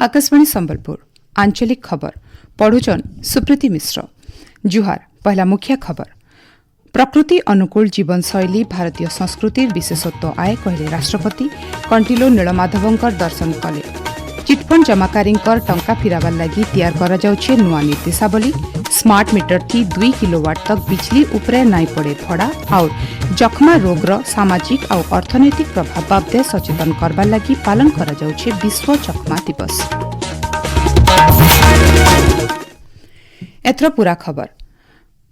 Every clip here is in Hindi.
आकाशवाणी संबलपुर आंचलिक खबर पढ़ुचन सुप्रीति मिश्र। जुहार पहला मुख्य खबर। प्रकृति अनुकूल जीवनशैली भारतीय संस्कृतिर विशेषत्व आए कहले राष्ट्रपति। कंटिलो नीलमाधवंकर दर्शन कले। चिटफंड जमाकारी टंका फिराबार लगी तैयार करा जाउछे नुआ निर्देशावली। स्मार्ट मीटर थी 2 किलोवाट तक बिजली उपरे नाई पड़े भड़ा और जखमा रोगर सामाजिक और अर्थनैतिक प्रभाव बाबदे सचेतन करबार लगी पालन करा जाउछे विश्व चकमा दिवस। एथर पूरा खबर।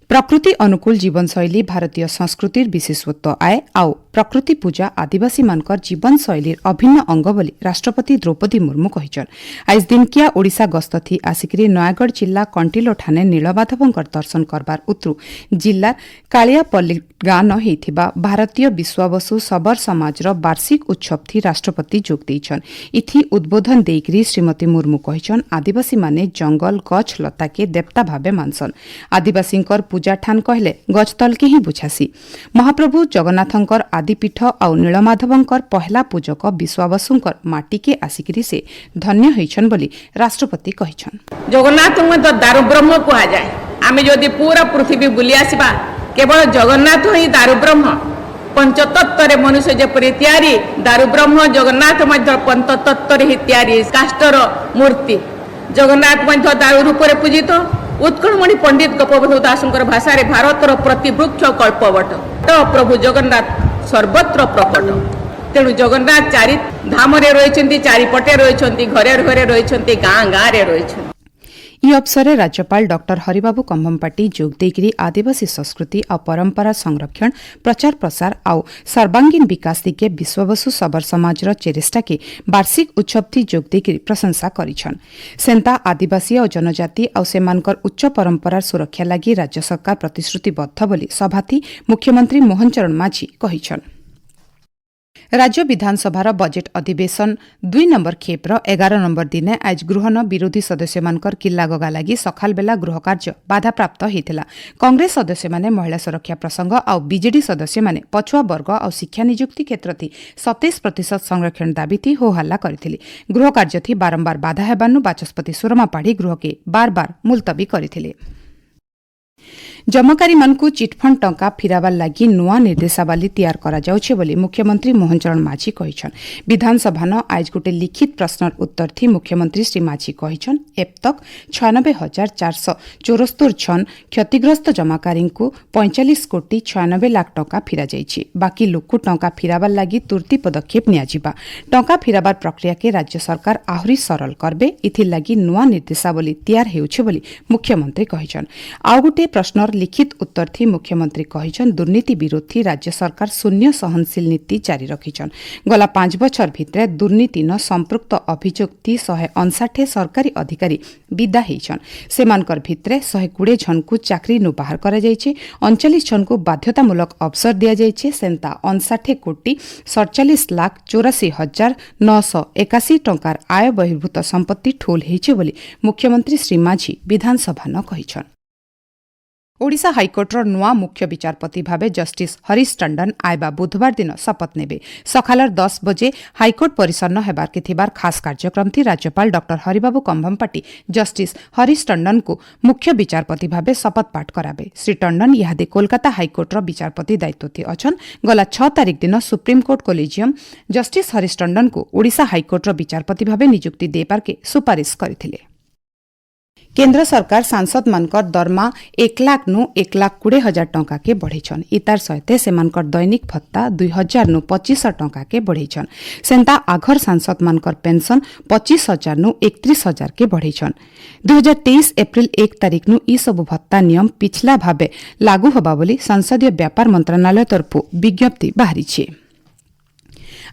प्रकृति अनुकूल जीवनशैली भारतीय संस्कृतिर विशेषत्व आए आउ प्रकृति पूजा आदिवासी मानकर जीवनशैलीर अभिन्न अंग बोली राष्ट्रपति द्रौपदी मुर्मू कहिछन। आज दिनकिया ओडिशा गस्त थी आसिकरी नयागढ़ जिला कंटिलो ठाने नीलमाधवंकर दर्शन करबार उत्रु जिल्लार कालियापल्ली गाँ न हेथिबा भारतीय विश्वावसु सबर समाजर वार्षिक उत्सव थी राष्ट्रपति जोग देइछन। इथि उद्बोधन देइकरी श्रीमती मुर्मू कहिछन आदिवासी माने जंगल गछ लता के देवता भावे मानसन। आदिवासींकर पूजा ठान कहले गछ तल के ही बुझासी। महाप्रभु जगन्नाथंकर आदिपीठ आउ नीलमाधवंकर पहला पूजक विश्वावसुंकर माटी के आसिकरी से धन्य होइछन बोली राष्ट्रपति कहिछन। जगन्नाथ तो दारु ब्रह्म कहा जाए। आमे जदि पूरा पृथ्वी बुली आसीबा केवल जगन्नाथ ही दारु ब्रह्म। पंचतत्व मनुष्य जेपरी तैयारी दारु ब्रह्म जगन्नाथ मध्य पंचतत्व ही तैयारी काष्टर मूर्ति। जगन्नाथ मध्य दारु रूप पूजित। उत्कलमणि पंडित गोपबंधु दासंकर भाषा रे भारतर प्रतिवृक्ष कल्पवट प्रभु जगन्नाथ सर्वत्र प्रकट। तेणु जगन्नाथ चारि धाम रे रहिछन्ति, चारिपटे रहिछन्ति, घरे घरे रहिछन्ति, गाँ गाँ रे रहिछन्ति। ई अवसर में राज्यपाल डॉक्टर हरिबाबू कंभमपाटी जोग देकरी आदिवासी संस्कृति और परंपरा संरक्षण प्रचार प्रसार और सर्वांगीण विकास दिगे विश्ववसु सबर समाजर चेष्टा के वार्षिक उत्सव थी जोग देकरी प्रशंसा करिछन। सेंता आदिवासी और जनजाति और सेमानकर उच्च परंपरार सुरक्षा लगी राज्य सरकार प्रतिश्रुतिबद्ध बोली सभाथी मुख्यमंत्री मोहन चरण माझी कहिछन। राज्य विधानसभार बजेट अधिवेशन 2 नंबर खेप्र 11 नंबर दिने आज गृहन विरोधी सदस्य मानकर किल्ला गगा लगी सखाल बेला गृह कार्य बाधाप्राप्त होइथिला। कांग्रेस सदस्य माने महिला सुरक्षा प्रसंग और बीजेडी सदस्य माने पछुआ वर्ग और शिक्षा नियुक्ति क्षेत्र थी 27% संरक्षण दाबी थी हो हल्ला करथिले। गृह कार्य थी बारंबार बाधा हेबानु बाचस्पति सुरमा पाढ़ी गृह के बार बार मुलतवी करथिले। जमाकारी मानकु चिटफंड टंका फिराबार लगी नुआ निर्देशावली तैयार करा जाउछे बोली मुख्यमंत्री मोहन चरण माझी कहिछन। विधानसभा आज गोटे लिखित प्रश्नर उत्तर थी मुख्यमंत्री श्री माझी कहिछन एब तक 96,474 छन क्षतिग्रस्त जमाकारी 45 कोटी 96 लाख टंका फिरा जाइछि। बाकी लोकु टंका फिराबार लगी तुर्ती पदक्षेप नियाजिबा। टंका फिराबार प्रक्रिया के राज्य सरकार आहुरी सरल करबे। इथि लगी नुआ निर्देशावली तैयार हेउछे बोली मुख्यमंत्री कहिछन। आउ गोटे प्रश्नर लिखित उत्तर थी मुख्यमंत्री कहिछन दुर्नीति विरोधी राज्य सरकार शून्य सहनशील नीति जारी रखिछन। गला 5 बछर भितरे दुर्नीति न संपृक्त अभियोग 159 सरकारी अधिकारी विदा हेइछन। सेमानकर भितरे 120 जनकु चाकरी नु बाहर करा जाइछे। 39 जनकु बाध्यतामूलक अवसर दिया जाइछे। सेंता 59 कोटी 47 लाख 84 हजार 981 टंकार आय बहिर्भूत संपत्ति ठोल हेइछे बोली मुख्यमंत्री श्री माझी विधानसभा न कहिछन। ओडिशा हाइकोर्टर नुआ मुख्य विचारपति भावे जस्टिस हरीश टंडन आयबा बुधवार दिन शपथ नेबे। सखालर 10 बजे हाइकोर्ट परिसर न हेबार के थिबार खास कार्यक्रम थी राज्यपाल डॉक्टर हरिबाबू कंभमपाटी जस्टिस हरीश टंडन को मुख्य विचारपति भावे शपथ पाठ कराबे। श्री टंडन इहादे कोलकाता हाइकोर्टर विचारपति दायित्व थी अछन। गला 6 तारिख दिन supreme court collegium justice Harish Tandon को ओडिशा हाइकोर्टर विचारपति भावे नियुक्ति देबार के सुपारिश करथिले। केन्द्र सरकार सांसद मानकर दरमा 1 लाख नु 1,20,000 टंका के बढ़ेछन। इतार सहित सेमानकर दैनिक भत्ता 2,000 नु 2500 टंका के बढ़ेछन। सेंता आघर सांसद मानकर पेंशन 25,000 नु 31,000 के बढ़ेछन। 2023 एप्रिल 1 तारिख नु ई सब भत्ता नियम पिछला भावे लागू होबा बोली संसदीय व्यापार मंत्रालय तरफु विज्ञप्ति बाहरीछे।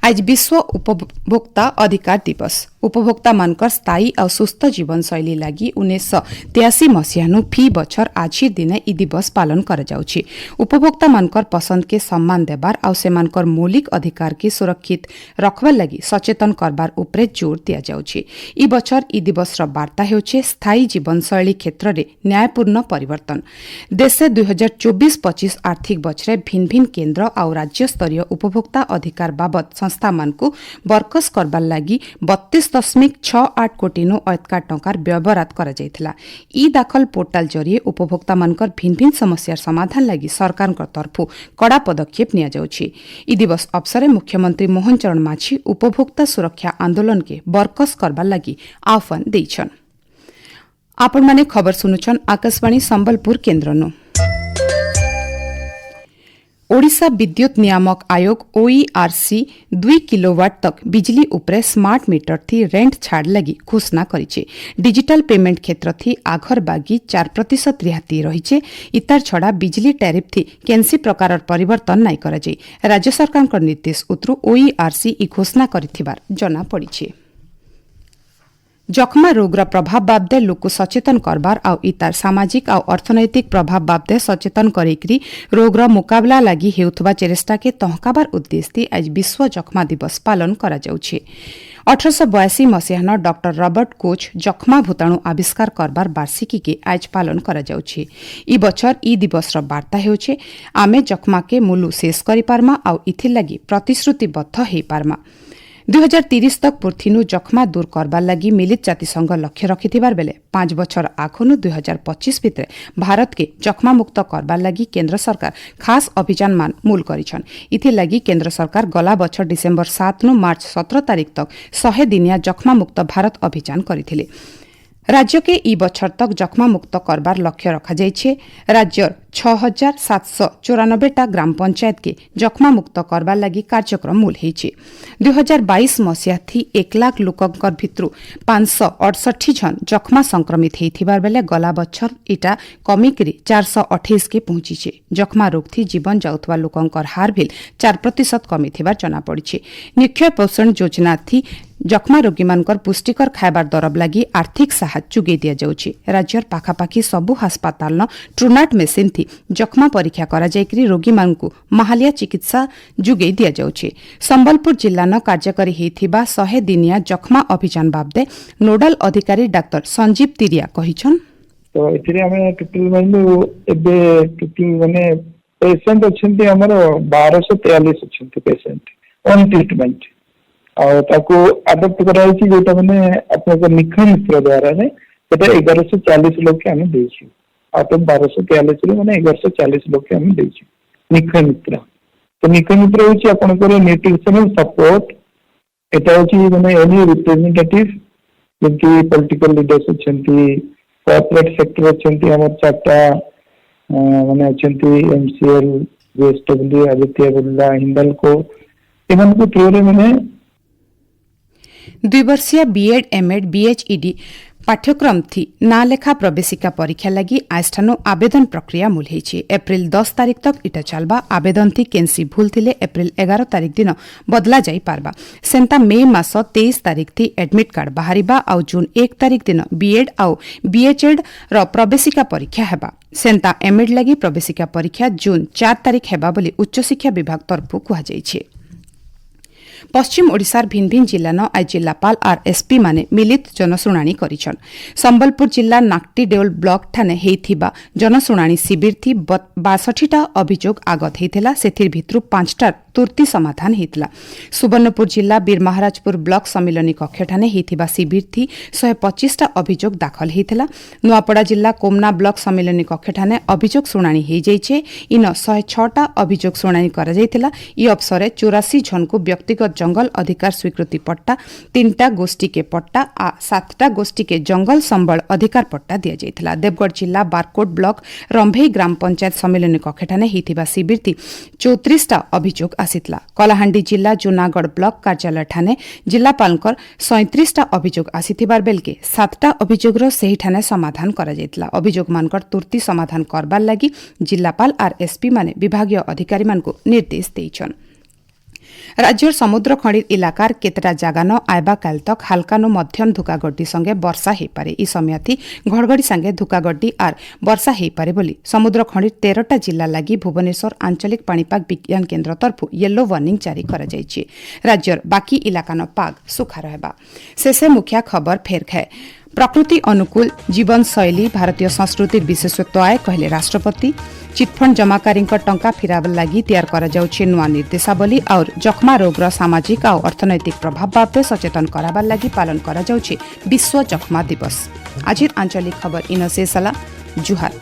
आज विश्व उपभोक्ता अधिकार दिवस। उपभोक्ता मानकर स्थायी और सुस्थ जीवनशैली लगी 1983 मसीहानु फी बछर आज दिने ई दिवस पालन कर जाउछि। उपभोक्ता मानकर पसंद के सम्मान देबार और सेमानकर मौलिक अधिकार के सुरक्षित रखबार लगी सचेतन करबार उपरे जोर दिया जाउछि। ई बछर ई दिवस वार्ता हेउछि स्थायी जीवनशैली क्षेत्र रे न्यायपूर्ण परिवर्तन। देशे 2024-25 आर्थिक बछरे भिन्न भिन्न केन्द्र और राज्य स्तरीय उपभोक्ता अधिकार बाबत संस्था मानकु बरकस करबार लागि 32.68 कोटी नु अयतका टंकार व्यवहार करा जायथिला। ई दाखल पोर्टाल जरिए उपभोक्ता मानकर भिन्न भिन्न समस्या समाधान लागि सरकार तरफु कड़ा पदक्षेप निया जाउछि। ई दिवस अवसरे मुख्यमंत्री मोहन चरण माझी उपभोक्ता सुरक्षा आंदोलन के बरकस करबार लागि आह्वान दैछन्। आपण माने खबर सुनुछन् आकाशवाणी संबलपुर केन्द्रनु। ओडिशा विद्युत नियामक आयोग ओईआरसी 2 किलोवाट तक बिजली उपरे स्मार्ट मीटर थी रेंट छाड़ लगी घोषणा करिछे। डिजिटल पेमेंट क्षेत्र थी आघर बागी 4% रिहाती रहिछे। इतार छड़ा बिजली टैरिफ थी केनसी प्रकार परिवर्तन नाई कराଯାई। राज्य सरकार निर्देश उत्रु ओईआरसी ई घोषणा करिथिबार जना पड़िछे। जखमा रोगर प्रभाव बाबदे लोक सचेतन करबार आउ इतार सामाजिक आउ अर्थनैतिक प्रभाव बाबदे सचेतन करेकरी रोगर मुकाबला लागि हेउथबा चेष्टा के तहकाबार उद्देश्य आज विश्व जखमा दिवस पालन करा जाउछे। 1882 मसीहान डॉक्टर रॉबर्ट कोच जखमा भूताणु आविष्कार करबार वार्षिकी के आज पालन करा जाउछे। ई बछर ई दिवस र वार्ता हेउछे आमे जखमा के मुलु शेष करि पारमा आउ इथि लागि प्रतिश्रुतिबद्ध हेइ पारमा। 2030 तक पृथ्वीनु जखमा दूर करबार लागि मिलित जातिसंघ लक्ष्य रखिथिबार बेले 5 बछर आखनु 2025 भित्र भारत के जखमा मुक्त करबार लागि केन्द्र सरकार खास अभियान मान मूल गरिछन्। इथि लागि केन्द्र सरकार गला बछर डिसेम्बर 7 नु मार्च 17 तारिख तक 100 दिनिया जखमा मुक्त भारत अभियान गरिथिले। राज्य के ई बछर तक जखमा मुक्त करबार लक्ष्य रखा जाइछे। राज्य 6794 ग्राम पंचायत के जखमा मुक्त करबार लागि कार्यक्रम मूल हेइछे। 2022 मसिया थी 1 लाख लोकंकर भित्रु 568 जन जखमा संक्रमित हेइथिबार बेले गला बछर इटा कमिकरी 428 के पहुंचीछे। जखमा रोग थी जीवन जाउथवा लोकंकर हार भेल 4% कमिथिबार जना पड़िछे। निक्षय पोषण योजना थी जखमा रोगी मानकर पुष्टिकर खाइबार दरब लागि आर्थिक साहाय्य जुगे दिया जाउछि। राज्यर पाखापाखी सबु अस्पताल न ट्रुनाट मेसिन थी जखमा परीक्षा करा जायकरी रोगी मानकु महालिया चिकित्सा जुगे दिया जाउछि। संबलपुर जिल्ला न कार्यकारी हेइथिबा 100 दिनिया जखमा अभियान बाबदे नोडल अधिकारी डाक्टर संजीव तिरिया कहिछन्। तो एथिरे हमें टोटल माइंडु एबे टोटल माने पेशेंट अछंती हमर 1243 अछंती पेशेंट ऑन ट्रीटमेंट और ताको अडॉप्ट कराइछि जेटा माने आपन निखय मित्र द्वारा ने सेटा 1140 लोग के हमें देछि। अपन 1243 रे माने 1140 लोग के हमें देछि निखय मित्र। तो निखय मित्र होछि आपन को न्यूट्रिशनल सपोर्ट एटा होछि माने एनी रिप्रेजेंटेटिव जेंति पॉलिटिकल लीडर्स अछंती कॉर्पोरेट सेक्टर अछंती हमर चारटा माने अछंती एमसीएल जेएसडब्ल्यू आदित्य बिरला हिंडलको एमन को थ्रू माने 2 वर्षीय बीएड एमएड बीएचईडी पाठ्यक्रम थी ना लेखा प्रवेशिका परीक्षा लगी आजठानु आवेदन प्रक्रिया मूल हेछि। एप्रिल 10 तारिख तक इटा चलबा। आवेदन थी केनसी भूल थिले एप्रिल 11 तारिख दिन बदला जाई पारबा। सेंता मे मास 23 तारिख थी एडमिट कार्ड बाहरिबा आउ जून 1 तारिख दिन बीएड आउ बीएचएड र प्रवेशिका परीक्षा हेबा। सेंता एमएड लगी प्रवेशिका परीक्षा जून 4 तारिख हेबा बोली उच्च शिक्षा विभाग तरफु कुहा जाइछे। पश्चिम ओडिशार भिन्न भिन्न जिल्ला न आज जिल्लापाल आर एसपी माने मिलित जनशुणाणी करिछन्। संबलपुर जिल्ला नाक्टी देउल ब्लॉक ठाने हेइथिबा जनशुणाणी शिविर थी 62टा अभियोग आगत हेइथिला। सेथिर भित्रु 5टा तुर्ती समाधान हेइथिला। सुवर्णपुर जिल्ला वीर महाराजपुर ब्लॉक सम्मिलनी कक्ष ठाने हेइथिबा शिविर थी 125टा अभियोग दाखल हेइथिला। नुआपड़ा जिल्ला कोमना ब्लॉक सम्मिलनी कक्ष ठाने अभियोग शुणाणी हेइ जाइछे। इन 106टा अभियोग शुणाणी करा जाइथिला। ई अवसरे 84 जनकु व्यक्तिगत जंगल अधिकार स्वीकृति पट्टा 3टा गोष्ठी के पट्टा आ 7टा गोष्ठी के जंगल संबल अधिकार पट्टा दिया जाइथिला। देवगढ़ जिल्ला बारकोट ब्लॉक रंभई ग्राम पंचायत सम्मिलनी कक्ष ठाने हेइथिबा शिविर थी 34टा अभियोग आसितला। कलाहांडी जिल्ला जूनागढ़ ब्लॉक कार्यालय ठाने जिल्लापालकर 37टा अभियोग आसिथिबार बेलके 7टा अभियोग रो सेही ठाने समाधान करा जाइतला। अभियोग मानकर तुर्ती समाधान करबार लागि जिल्लापाल आर एसपी माने विभागीय अधिकारी मानकु निर्देश देइछन्। राज्यर समुद्र खंडीर इलाकार केतरा जागान आयबा काल तक हालकानो मध्यम धुकागड्डी संगे वर्षा हेपारे। ई समय थी घड़घड़ी संगे धुकागड्डी आर वर्षा हेपारे बोली समुद्र खंडीर 13टा जिल्ला लागि भुवनेश्वर आंचलिक पाणीपाग विज्ञान केन्द्र तरफु येलो वार्निंग जारी करा जाइछि। राज्यर बाकी इलाकानो पाग सुखा रहबा। शेषे मुख्य खबर फेर खाए प्रकृति अनुकूल जीवन शैली भारतीय संस्कृति विशेषत्व आए कहले राष्ट्रपति। चिटफंड जमाकारी टंका फिराब लगी तैयार करा जाउछि नुआ निर्देशावली और जखमा रोगर सामाजिक और अर्थनैतिक प्रभाव बाबद सचेतन कराबार लगी पालन करा जाउछि विश्व जखमा दिवस। आज आंचलिक खबर इन शेष जुहार।